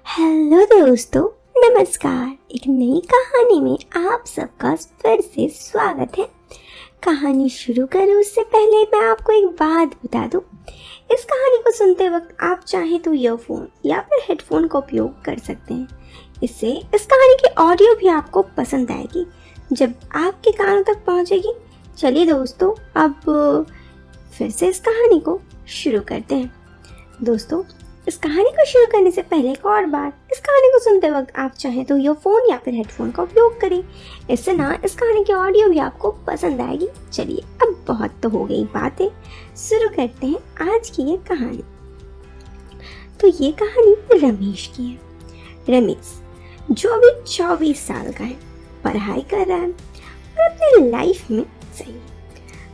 Hello दोस्तों, नमस्कार। एक नई कहानी में आप सबका फिर से स्वागत है। कहानी शुरू करूं उससे पहले मैं आपको एक बात बता दूं। इस कहानी को सुनते वक्त आप चाहें तो ईयरफोन या फिर हेडफोन का उपयोग कर सकते हैं। इससे इस कहानी की ऑडियो भी आपको पसंद आएगी जब आपके कानों तक पहुंचेगी। चलिए दोस्तों, अब फिर से इस कहानी को शुरू करते हैं। दोस्तों, इस कहानी को शुरू करने से पहले एक और बात, इस कहानी को सुनते वक्त आप चाहें तो ईयरफोन या फिर हेडफोन का उपयोग करें। इससे ना इस कहानी की ऑडियो भी आपको पसंद आएगी। चलिए, अब बहुत तो हो गई बातें, शुरू करते हैं आज की ये कहानी। तो ये कहानी रमेश की है। रमेश जो अभी 24 साल का है, पढ़ाई कर रहा है और अपनी लाइफ में सही है।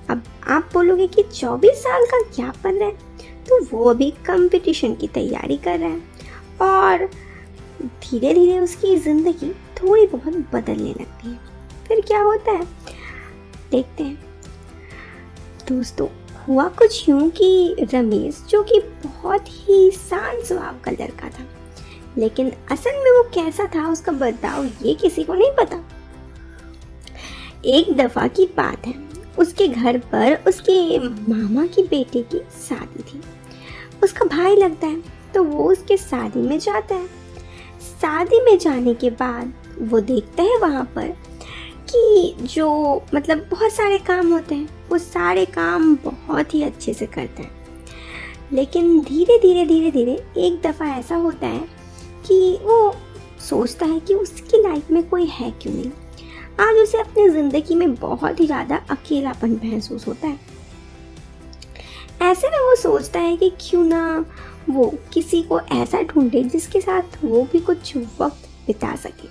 अब आप बोलोगे कि 24 साल का क्या पढ़ रहा है, तो वो अभी कंपटीशन की तैयारी कर रहा है और धीरे धीरे उसकी ज़िंदगी थोड़ी बहुत बदलने लगती है। फिर क्या होता है, देखते हैं। दोस्तों, हुआ कुछ यूं कि रमेश, जो कि बहुत ही शांत स्वभाव का लड़का था, लेकिन असल में वो कैसा था उसका बदलाव ये किसी को नहीं पता। एक दफ़ा की बात है, उसके घर पर उसके मामा की बेटे की शादी थी। उसका भाई लगता है, तो वो उसके शादी में जाता है। शादी में जाने के बाद वो देखता है वहाँ पर कि जो बहुत सारे काम होते हैं, वो सारे काम बहुत ही अच्छे से करता है। लेकिन धीरे धीरे एक दफ़ा ऐसा होता है कि वो सोचता है कि उसकी लाइफ में कोई है क्यों नहीं। आज उसे अपनी ज़िंदगी में बहुत ही ज़्यादा अकेलापन महसूस होता है। ऐसे में वो सोचता है कि क्यों ना वो किसी को ऐसा ढूंढे जिसके साथ वो भी कुछ वक्त बिता सके।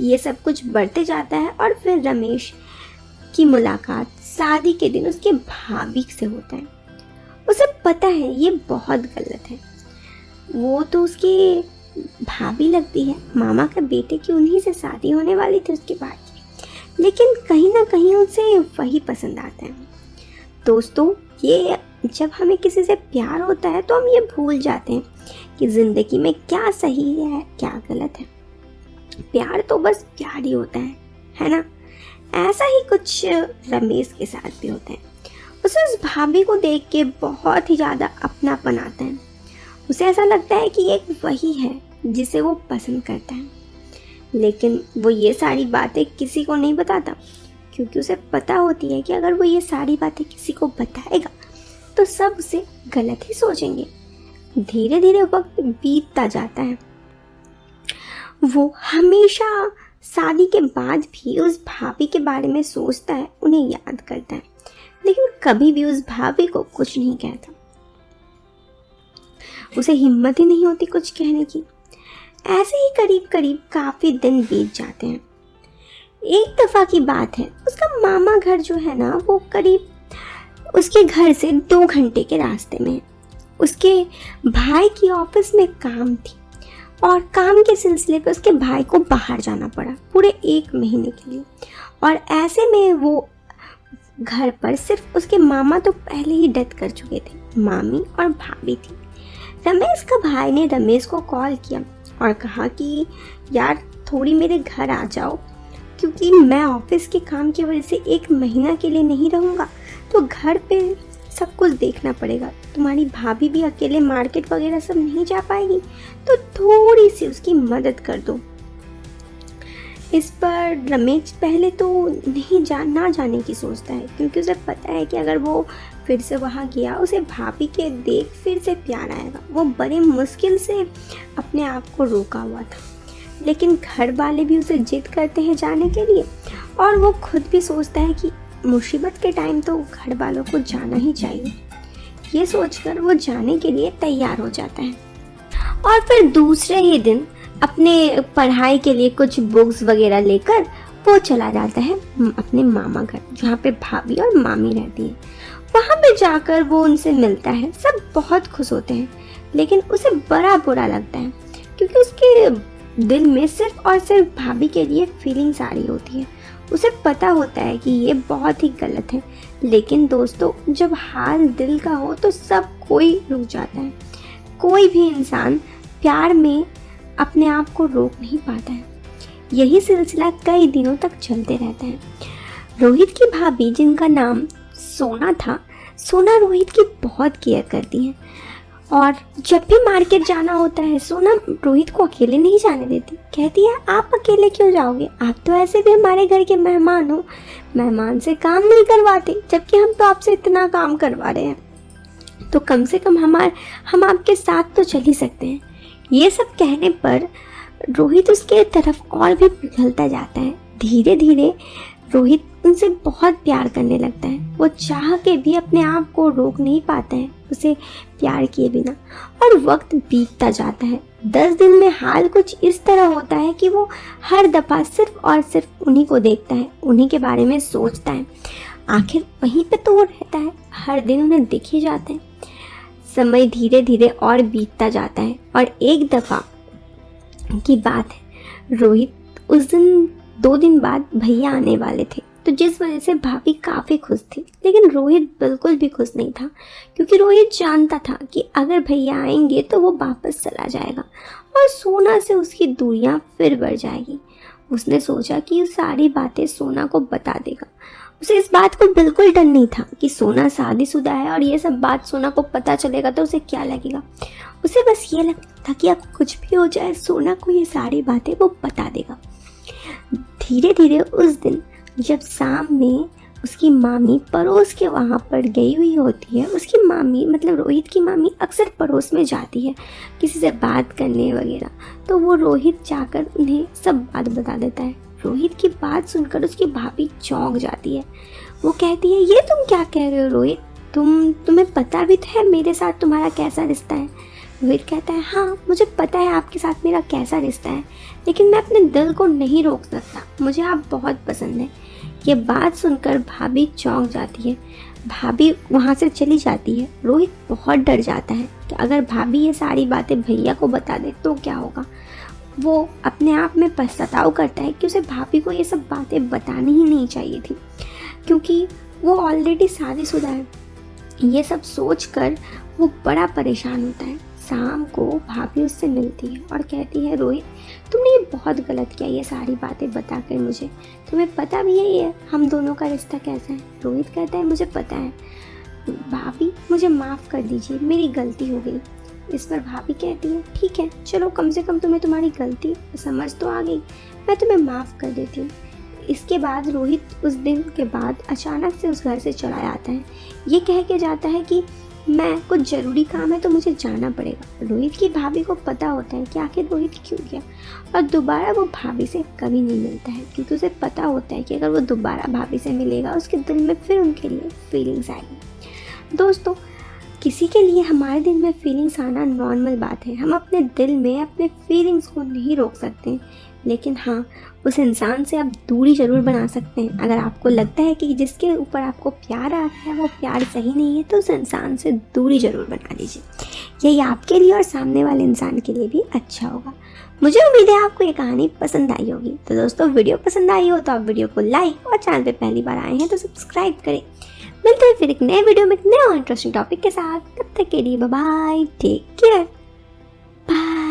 ये सब कुछ बढ़ते जाता है और फिर रमेश की मुलाकात शादी के दिन उसके भाभी से होता है। उसे पता है ये बहुत गलत है। वो तो उसके भाभी लगती है, मामा के बेटे की उन्हीं से शादी होने वाली थी उसके भाई की, लेकिन कहीं ना कहीं उसे वही पसंद आता है। दोस्तों, ये जब हमें किसी से प्यार होता है तो हम ये भूल जाते हैं कि ज़िंदगी में क्या सही है क्या गलत है। प्यार तो बस प्यार ही होता है ना। ऐसा ही कुछ रमेश के साथ भी होता है। उसे उस भाभी को देख के बहुत ही ज़्यादा अपनापन आता है। उसे ऐसा लगता है कि एक वही है जिसे वो पसंद करता है, लेकिन वो ये सारी बातें किसी को नहीं बताता, क्योंकि उसे पता होती है कि अगर वो ये सारी बातें किसी को बताएगा तो सब उसे गलत ही सोचेंगे। धीरे धीरे वक्त बीतता जाता है। वो हमेशा शादी के बाद भी उस भाभी के बारे में सोचता है, उन्हें याद करता है, लेकिन कभी भी उस भाभी को कुछ नहीं कहता। उसे हिम्मत ही नहीं होती कुछ कहने की। ऐसे ही करीब करीब काफ़ी दिन बीत जाते हैं। एक दफ़ा की बात है, उसका मामा घर जो है ना, वो करीब उसके घर से 2 घंटे के रास्ते में है। उसके भाई की ऑफिस में काम थी और काम के सिलसिले पे उसके भाई को बाहर जाना पड़ा पूरे 1 महीने के लिए। और ऐसे में वो घर पर सिर्फ उसके मामा तो पहले ही डेथ कर चुके थे, मामी और भाभी थी। रमेश का भाई ने रमेश को कॉल किया और कहा कि यार थोड़ी मेरे घर आ जाओ, क्योंकि मैं ऑफिस के काम की वजह से 1 महीना के लिए नहीं रहूँगा, तो घर पे सब कुछ देखना पड़ेगा। तुम्हारी भाभी भी अकेले मार्केट वगैरह सब नहीं जा पाएगी, तो थोड़ी सी उसकी मदद कर दो। इस पर रमेश पहले तो ना जाने की सोचता है, क्योंकि उसे पता है कि अगर वो फिर से वहाँ गया, उसे भाभी के देख फिर से प्यार आएगा। वो बड़े मुश्किल से अपने आप को रोका हुआ था, लेकिन घर वाले भी उसे जिद करते हैं जाने के लिए, और वो खुद भी सोचता है कि मुसीबत के टाइम तो घर वालों को जाना ही चाहिए। ये सोचकर वो जाने के लिए तैयार हो जाता है और फिर दूसरे ही दिन अपने पढ़ाई के लिए कुछ बुक्स वगैरह लेकर वो चला जाता है अपने मामा घर, जहाँ पे भाभी और मामी रहती है। वहाँ पे जाकर वो उनसे मिलता है। सब बहुत खुश होते हैं, लेकिन उसे बड़ा बुरा लगता है, क्योंकि उसके दिल में सिर्फ और सिर्फ भाभी के लिए फीलिंग्स आ रही होती है। उसे पता होता है कि ये बहुत ही गलत है, लेकिन दोस्तों, जब हाल दिल का हो तो सब कोई रुक जाता है। कोई भी इंसान प्यार में अपने आप को रोक नहीं पाता है। यही सिलसिला कई दिनों तक चलते रहता है। रोहित की भाभी, जिनका नाम सोना था, सोना रोहित की बहुत केयर करती है और जब भी मार्केट जाना होता है सोना रोहित को अकेले नहीं जाने देती। कहती है, आप अकेले क्यों जाओगे, आप तो ऐसे भी हमारे घर के मेहमान हो, मेहमान से काम नहीं करवाते, जबकि हम तो आपसे इतना काम करवा रहे हैं, तो कम से कम हम आपके साथ तो चल ही सकते हैं। ये सब कहने पर रोहित उसके तरफ और भी पिघलता जाता है। धीरे धीरे रोहित उनसे बहुत प्यार करने लगता है। वो चाह के भी अपने आप को रोक नहीं पाता है उसे प्यार किए बिना, और वक्त बीतता जाता है। 10 दिन में हाल कुछ इस तरह होता है कि वो हर दफ़ा सिर्फ और सिर्फ उन्हीं को देखता है, उन्हीं के बारे में सोचता है। आखिर वहीं पे तो वो रहता है, हर दिन उन्हें दिख ही जाते हैं। समय धीरे धीरे और बीतता जाता है और एक दफ़ा की बात है, रोहित उस दिन 2 दिन बाद भैया आने वाले थे, तो जिस वजह से भाभी काफ़ी खुश थी। लेकिन रोहित बिल्कुल भी खुश नहीं था, क्योंकि रोहित जानता था कि अगर भैया आएंगे तो वो वापस चला जाएगा और सोना से उसकी दूरियां फिर बढ़ जाएगी। उसने सोचा कि ये सारी बातें सोना को बता देगा। उसे इस बात को बिल्कुल डर नहीं था कि सोना शादीशुदा है और ये सब बात सोना को पता चलेगा तो उसे क्या लगेगा। उसे बस ये लगता था कि अब कुछ भी हो जाए सोना को ये सारी बातें वो बता देगा। धीरे धीरे उस दिन जब शाम में उसकी मामी पड़ोस के वहाँ पर गई हुई होती है, उसकी मामी मतलब रोहित की मामी अक्सर पड़ोस में जाती है किसी से बात करने वगैरह, तो वो रोहित जाकर उन्हें सब बात बता देता है। रोहित की बात सुनकर उसकी भाभी चौंक जाती है। वो कहती है, ये तुम क्या कह रहे हो रोहित, तुम्हें पता भी तो है मेरे साथ तुम्हारा कैसा रिश्ता है। रोहित कहता है, हाँ मुझे पता है आपके साथ मेरा कैसा रिश्ता है, लेकिन मैं अपने दिल को नहीं रोक सकता, मुझे आप बहुत पसंद है। ये बात सुनकर भाभी चौंक जाती है। भाभी वहाँ से चली जाती है। रोहित बहुत डर जाता है कि अगर भाभी ये सारी बातें भैया को बता दे तो क्या होगा। वो अपने आप में पछतावा करता है कि उसे भाभी को ये सब बातें बतानी ही नहीं चाहिए थी, क्योंकि वो ऑलरेडी शादीशुदा है। ये सब सोचकर वो बड़ा परेशान होता है। शाम को भाभी उससे मिलती है और कहती है, रोहित तुमने ये बहुत गलत किया ये सारी बातें बताकर मुझे, तुम्हें पता भी है ये हम दोनों का रिश्ता कैसा है। रोहित कहता है, मुझे पता है भाभी, मुझे माफ़ कर दीजिए, मेरी गलती हो गई। इस पर भाभी कहती है, ठीक है चलो, कम से कम तुम्हें तुम्हारी गलती समझ तो आ गई, मैं तुम्हें माफ़ कर देती हूँ। इसके बाद रोहित उस दिन के बाद अचानक से उस घर से चला आता है। ये कह के जाता है कि मैं कुछ ज़रूरी काम है तो मुझे जाना पड़ेगा। रोहित की भाभी को पता होता है कि आखिर रोहित क्यों गया, और दोबारा वो भाभी से कभी नहीं मिलता है, क्योंकि उसे पता होता है कि अगर वो दोबारा भाभी से मिलेगा उसके दिल में फिर उनके लिए फीलिंग्स आएगी। दोस्तों, किसी के लिए हमारे दिल में फीलिंग्स आना नॉर्मल बात है। हम अपने दिल में अपने फीलिंग्स को नहीं रोक सकते, लेकिन हाँ, उस इंसान से आप दूरी ज़रूर बना सकते हैं। अगर आपको लगता है कि जिसके ऊपर आपको प्यार आ रहा है वो प्यार सही नहीं है, तो उस इंसान से दूरी ज़रूर बना लीजिए। यही आपके लिए और सामने वाले इंसान के लिए भी अच्छा होगा। मुझे उम्मीद है आपको ये कहानी पसंद आई होगी। तो दोस्तों, वीडियो पसंद आई हो तो आप वीडियो को लाइक, और चैनल पे पहली बार आए हैं तो सब्सक्राइब करें। मिलते हैं फिर एक नए वीडियो में एक नए और इंटरेस्टिंग टॉपिक के साथ। तब तक के लिए bye bye, take care, bye.